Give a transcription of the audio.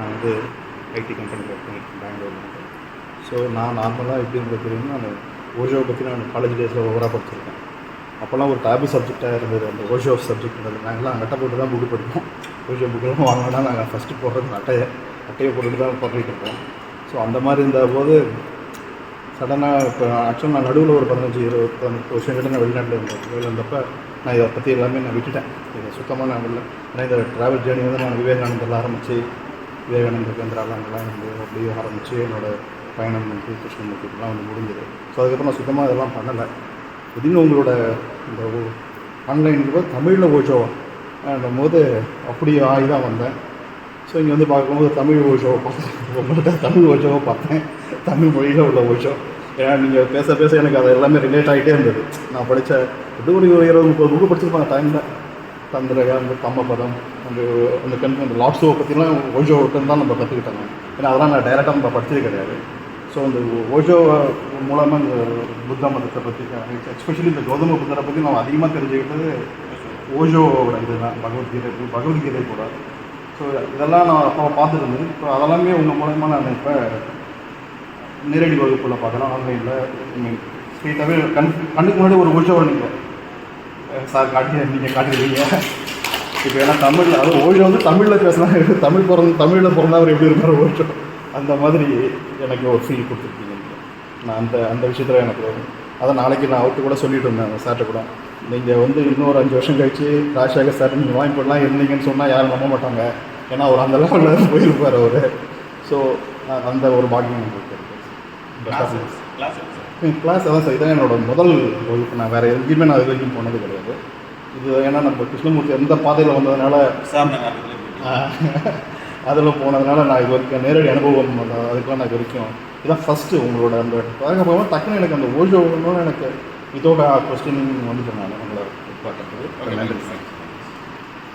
நான் வந்து ஐடி கம்பெனியில் ஒர்க் பண்ணியிருக்கேன் பெங்களூரில். ஸோ நான் நார்மலாக எப்படி உங்களுக்கு தெரியும்னா, அந்த ஓஷோவை பற்றி நான் காலேஜ் டேஸில் ஓவராக படிச்சிருக்கேன். அப்போல்லாம் ஒரு டேபு சப்ஜெக்டாக இருந்தது அந்த ஓஷோ சப்ஜெக்ட்ன்றது. நாங்கள்லாம் அட்டை போட்டு தான் புக்கு படிப்போம். ஓஷோ புக்கெல்லாம் வாங்கினா நாங்கள் ஃபஸ்ட்டு போடுறது அட்டையை போட்டுட்டு தான் படிக்கிட்டு இருப்போம். ஸோ அந்த மாதிரி இருந்தபோது சடனாக இப்போ ஆக்சுவலாக நான் நடுவில் ஒரு 15-18 வருஷம் கிட்ட நான் வெளிநாட்டில் இருந்தப்போ நான் இதை பற்றி எல்லாமே நான் விட்டுட்டேன். இதை சுத்தமாக நான் இல்லை. ஏன்னா இந்த ட்ராவல் ஜேர்னி வந்து நான் விவேகானந்தரில் ஆரம்பித்து விவேகானந்தர் கேந்திராலாம் அங்கெல்லாம் வந்து அப்படியே ஆரம்பித்து என்னோடய பயணம் வந்து கிருஷ்ணமூர்த்திக்கெலாம் வந்து முடிஞ்சது. ஸோ அதுக்கப்புறம் நான் சுத்தமாக இதெல்லாம் பண்ணலை. திடீர்னு உங்களோட இந்த ஆன்லைனுக்கு போது தமிழில் ஓஷோன்னும் போது அப்படி ஆகி தான் வந்தேன். ஸோ இங்கே வந்து பார்க்கும்போது தமிழ் ஓஷோவை பார்த்தேன். உங்கள்கிட்ட தமிழ் ஓஷோவை பார்த்தேன், தமிழ் மொழியில் உள்ள ஓஷோ. ஏன்னா நீங்கள் பேச பேச எனக்கு அது எல்லாமே ரிலேட் ஆகிட்டே இருந்தது. நான் படித்த எப்படி ஒரு 20-30 புக்கு படிச்சிருப்பேன் டைமில். தந்திரகா, அந்த தம்மபதம், அந்த லாட்ஸோவை பற்றிலாம் ஓஷோவுக்கு தான் நம்ம கற்றுக்கிட்டாங்க. ஏன்னா அதெல்லாம் நான் டைரெக்டாக நம்ம படித்தது கிடையாது. ஸோ அந்த ஓஷோ மூலமாக இந்த புத்த மதத்தை பற்றி, எஸ்பெஷலி இந்த கௌதம புத்தரை பற்றி நான் அதிகமாக தெரிஞ்சுக்கிட்டது ஓஷோவோட இது தான். பகவத்கீதை கூட. ஸோ இதெல்லாம் நான் அப்போ பார்த்துருந்தேன். இப்போ அதெல்லாமே உங்கள் மூலமாக நான் இப்போ நேரடி வகுப்பில் பார்க்குறேன், ஆன்லைனில். ஸ்ட்ரீட்டாகவே கண்ணுக்கு முன்னாடி ஒரு ஓஷோவை நீங்கள் சார் நீங்கள் காட்டிடுவீங்க. இப்போ ஏன்னா தமிழில் அதுவும் ஓஷோ வந்து தமிழில் பேசுனா தமிழில் பிறந்தவர் எப்படி இருப்பார் ஓஷோ, அந்த மாதிரி எனக்கு ஒரு ஃபீல் கொடுத்துருக்கீங்க. நான் அந்த விஷயத்தில் எனக்கு அதை நாளைக்கு நான் அவர்கிட்ட கூட சொல்லிட்டு இருந்தேன் சார்கிட்ட கூட. நீங்கள் வந்து இன்னொரு 5 வருஷம் கழிச்சு ராஜசேகர் சார் நீங்கள் வாங்கி போடலாம் இருந்தீங்கன்னு சொன்னால் யாரும் நம்ப மாட்டாங்க. ஏன்னா அவர் அந்த லெவலில் போயிருப்பார் அவர். ஸோ அந்த ஒரு பாக்கியம் எனக்கு இருக்குது. கிளாஸ் அதான் சார், இதான் என்னோட முதல் வகுப்பு. நான் வேறு எங்கேயுமே நான் இது வரைக்கும் போனது கிடையாது. இது ஏன்னா நம்ம கிருஷ்ணமூர்த்தி எந்த பாதையில் வந்ததுனால அதில் போனதுனால நான் இது வரைக்கும் நேரடி அனுபவம் அதுக்கெலாம் நான் இது வரைக்கும் இதுதான் ஃபஸ்ட்டு உங்களோட அந்த பார்க்க டக்குன்னு எனக்கு அந்த ஓஷோ எனக்கு இதோட கொஸ்டின் வந்துட்டேன் நான் உங்களை பார்க்கறதுக்கு. நன்றி சார்.